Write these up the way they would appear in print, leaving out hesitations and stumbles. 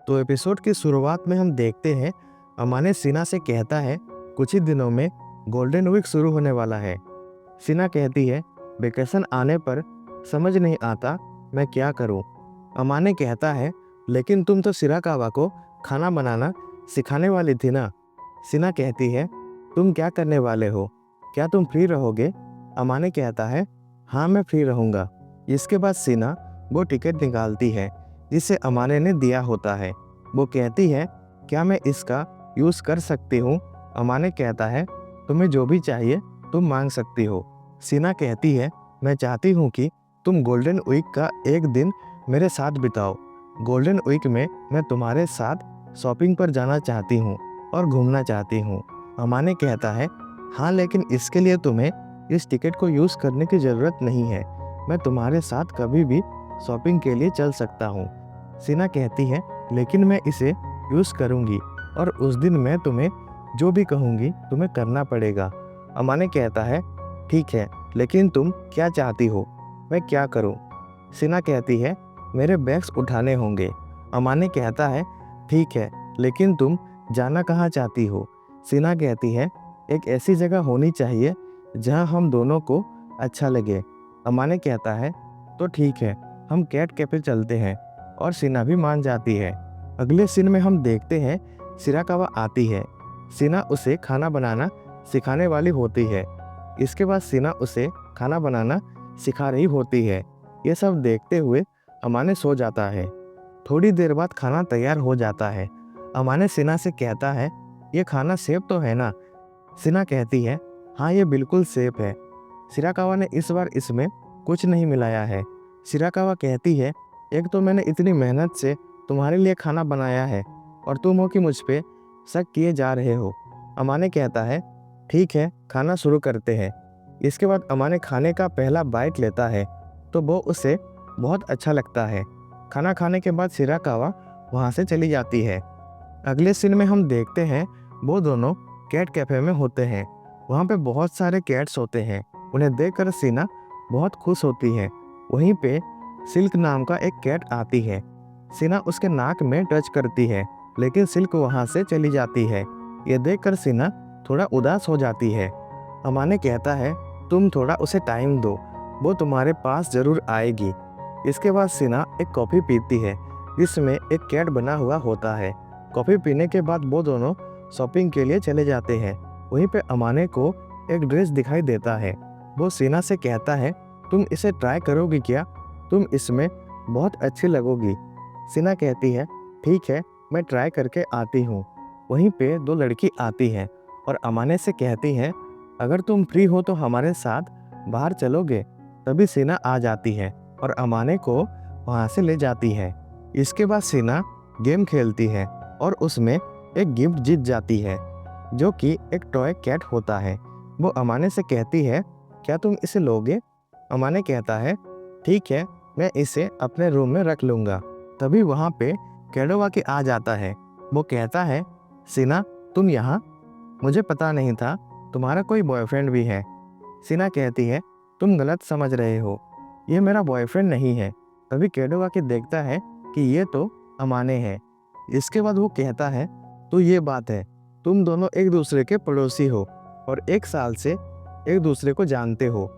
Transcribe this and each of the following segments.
तो एपिसोड की शुरुआत में हम देखते हैं अमाने सीना से कहता है कुछ ही दिनों में गोल्डन वीक शुरू होने वाला है। सीना कहती है वेकेशन आने पर समझ नहीं आता मैं क्या करूं। अमाने कहता है लेकिन तुम तो सिराकावा को खाना बनाना सिखाने वाली थी ना। सीना कहती है तुम क्या करने वाले हो, क्या तुम फ्री रहोगे? अमाने कहता है हाँ मैं फ्री रहूँगा। इसके बाद सीना वो टिकट निकालती है जिसे अमाने ने दिया होता है। वो कहती है क्या मैं इसका यूज़ कर सकती हूँ? अमाने कहता है तुम्हें जो भी चाहिए तुम मांग सकती हो। सीना कहती है मैं चाहती हूँ कि तुम गोल्डन वीक का एक दिन मेरे साथ बिताओ। गोल्डन वीक में मैं तुम्हारे साथ शॉपिंग पर जाना चाहती हूँ और घूमना चाहती हूँ। अमाने कहता है हाँ लेकिन इसके लिए तुम्हें इस टिकट को यूज़ करने की ज़रूरत नहीं है। मैं तुम्हारे साथ कभी भी शॉपिंग के लिए चल सकता हूँ। सीना कहती है लेकिन मैं इसे यूज़ करूँगी और उस दिन मैं तुम्हें जो भी कहूँगी तुम्हें करना पड़ेगा। अमाने कहता है ठीक है लेकिन तुम क्या चाहती हो, मैं क्या करूँ? सीना कहती है मेरे बैग्स उठाने होंगे। अमाने कहता है ठीक है लेकिन तुम जाना कहाँ चाहती हो? सीना कहती है एक ऐसी जगह होनी चाहिए जहाँ हम दोनों को अच्छा लगे। अमाने कहता है तो ठीक है हम कैट कैफे चलते हैं और सीना भी मान जाती है। अगले सीन में हम देखते हैं सिराकावा आती है। सीना उसे खाना बनाना सिखाने वाली होती है। इसके बाद सीना उसे खाना बनाना सिखा रही होती है। ये सब देखते हुए अमाने सो जाता है। थोड़ी देर बाद खाना तैयार हो जाता है। अमाने सीना से कहता है ये खाना सेफ तो है ना? सीना कहती है हाँ ये बिल्कुल सेफ है। सिराकावा ने इस बार इसमें कुछ नहीं मिलाया है। सिराकावा कहती है एक तो मैंने इतनी मेहनत से तुम्हारे लिए खाना बनाया है और तुम हो कि मुझ पे शक किए जा रहे हो। अमाने कहता है ठीक है खाना शुरू करते हैं। इसके बाद अमाने खाने का पहला बाइट लेता है तो वो उसे बहुत अच्छा लगता है। खाना खाने के बाद सिराकावा वहाँ से चली जाती है। अगले सीन में हम देखते हैं वो दोनों कैट कैफे में होते हैं। वहाँ पे बहुत सारे कैट्स होते हैं। उन्हें देखकर सीना बहुत खुश होती है। वहीं पे सिल्क नाम का एक कैट आती है। सीना उसके नाक में टच करती है लेकिन सिल्क वहाँ से चली जाती है। ये देखकर सीना थोड़ा उदास हो जाती है। अमाने कहता है तुम थोड़ा उसे टाइम दो, वो तुम्हारे पास ज़रूर आएगी। इसके बाद सीना एक कॉफ़ी पीती है जिसमें एक कैट बना हुआ होता है। कॉफ़ी पीने के बाद वो दोनों शॉपिंग के लिए चले जाते हैं। वहीं पे अमाने को एक ड्रेस दिखाई देता है। वो सीना से कहता है तुम इसे ट्राई करोगी क्या? तुम इसमें बहुत अच्छी लगोगी। सीना कहती है ठीक है मैं ट्राई करके आती हूँ। वहीं पे दो लड़की आती हैं और अमाने से कहती हैं अगर तुम फ्री हो तो हमारे साथ बाहर चलोगे? तभी सीना आ जाती है और अमाने को वहाँ से ले जाती है। इसके बाद सीना गेम खेलती है और उसमें एक गिफ्ट जीत जाती है जो कि एक टॉय कैट होता है। वो अमाने से कहती है क्या तुम इसे लोगे? अमाने कहता है ठीक है मैं इसे अपने रूम में रख लूँगा। तभी वहाँ पे कैडोवाकी आ जाता है। वो कहता है सीना तुम यहाँ? मुझे पता नहीं था तुम्हारा कोई बॉयफ्रेंड भी है। सीना कहती है तुम गलत समझ रहे हो, ये मेरा बॉयफ्रेंड नहीं है। तभी कैडोवाकी देखता है कि ये तो अमाने है। इसके बाद वो कहता है तो ये बात है तुम दोनों एक दूसरे के पड़ोसी हो और एक साल से एक दूसरे को जानते हो।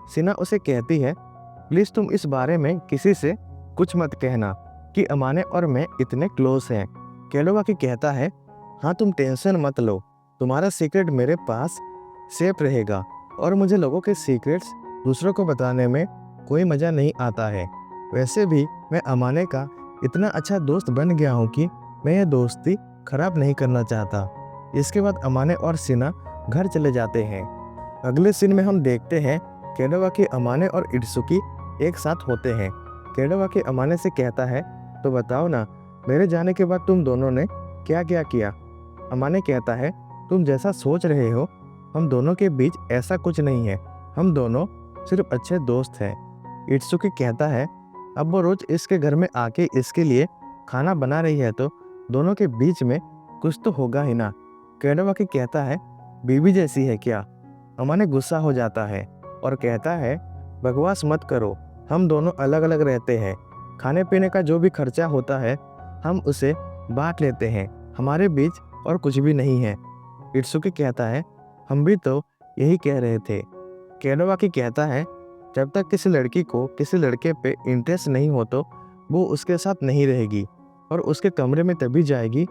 सीना उसे कहती है प्लीज़ तुम इस बारे में किसी से कुछ मत कहना कि अमाने और मैं इतने क्लोज हैं। कैडोवाकी कहता है हाँ तुम टेंशन मत लो, तुम्हारा सीक्रेट मेरे पास सेफ रहेगा और मुझे लोगों के सीक्रेट्स दूसरों को बताने में कोई मज़ा नहीं आता है। वैसे भी मैं अमाने का इतना अच्छा दोस्त बन गया हूँ कि मैं ये दोस्ती खराब नहीं करना चाहता। इसके बाद अमाने और सीना घर चले जाते हैं। अगले सीन में हम देखते हैं कैडोवाकी अमाने और इत्सुकी एक साथ होते हैं। कैडोवाकी अमाने से कहता है तो बताओ ना मेरे जाने के बाद तुम दोनों ने क्या क्या किया? अमाने कहता है तुम जैसा सोच रहे हो हम दोनों के बीच ऐसा कुछ नहीं है, हम दोनों सिर्फ अच्छे दोस्त हैं। इत्सुकी कहता है अब वो रोज इसके घर में आके इसके लिए खाना बना रही है तो दोनों के बीच में कुछ तो होगा ही ना। कैडोवाकी कहता है बीवी जैसी है क्या? अमाने गुस्सा हो जाता है और कहता है बकवास मत करो, हम दोनों अलग अलग रहते हैं। खाने पीने का जो भी खर्चा होता है हम उसे बांट लेते हैं, हमारे बीच और कुछ भी नहीं है। इत्सुकी कहता है, हम भी तो यही कह रहे थे। केनोवाकी कहता है, जब तक किसी लड़की को किसी लड़के पे इंटरेस्ट नहीं हो तो वो उसके साथ नहीं रहेगी और उसके कमरे में तभी जाएगी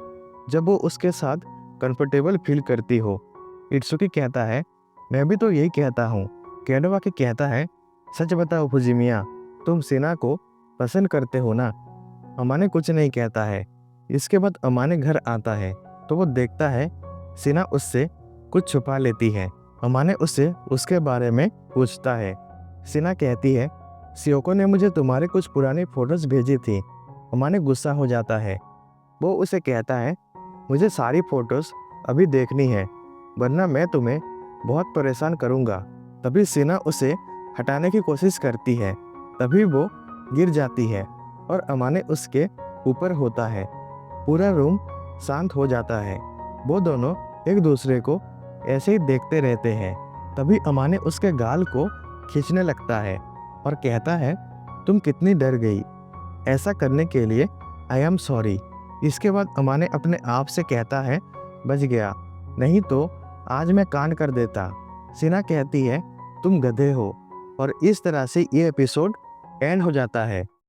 जब वो उसके साथ कंफर्टेबल फील करती हो। इत्सुकी कहता है, मैं भी तो यही कहता हूँ। केनोवाकी कहता है, सच बताओ फुजिमिया, तुम सिना को पसंद करते हो ना? अमाने कुछ नहीं कहता है। इसके बाद अमाने घर आता है तो वो देखता है सिना उससे कुछ छुपा लेती है। अमाने उससे उसके बारे में पूछता है। सिना कहती है, सियोको ने मुझे तुम्हारे कुछ पुरानी फोटोज भेजी थी। अमाने गुस्सा हो जाता है। वो उसे कहता है, मुझे सारी फोटोज अभी देखनी है वरना मैं तुम्हें बहुत परेशान करूँगा। तभी सिना उसे हटाने की कोशिश करती है, तभी वो गिर जाती है और अमाने उसके ऊपर होता है। पूरा रूम शांत हो जाता है। वो दोनों एक दूसरे को ऐसे ही देखते रहते हैं। तभी अमाने उसके गाल को खींचने लगता है और कहता है, तुम कितनी डर गई। ऐसा करने के लिए आई एम सॉरी। इसके बाद अमाने अपने आप से कहता है, बच गया, नहीं तो आज मैं कांड कर देता। सिना कहती है, तुम गधे हो। और इस तरह से ये एपिसोड एंड हो जाता है।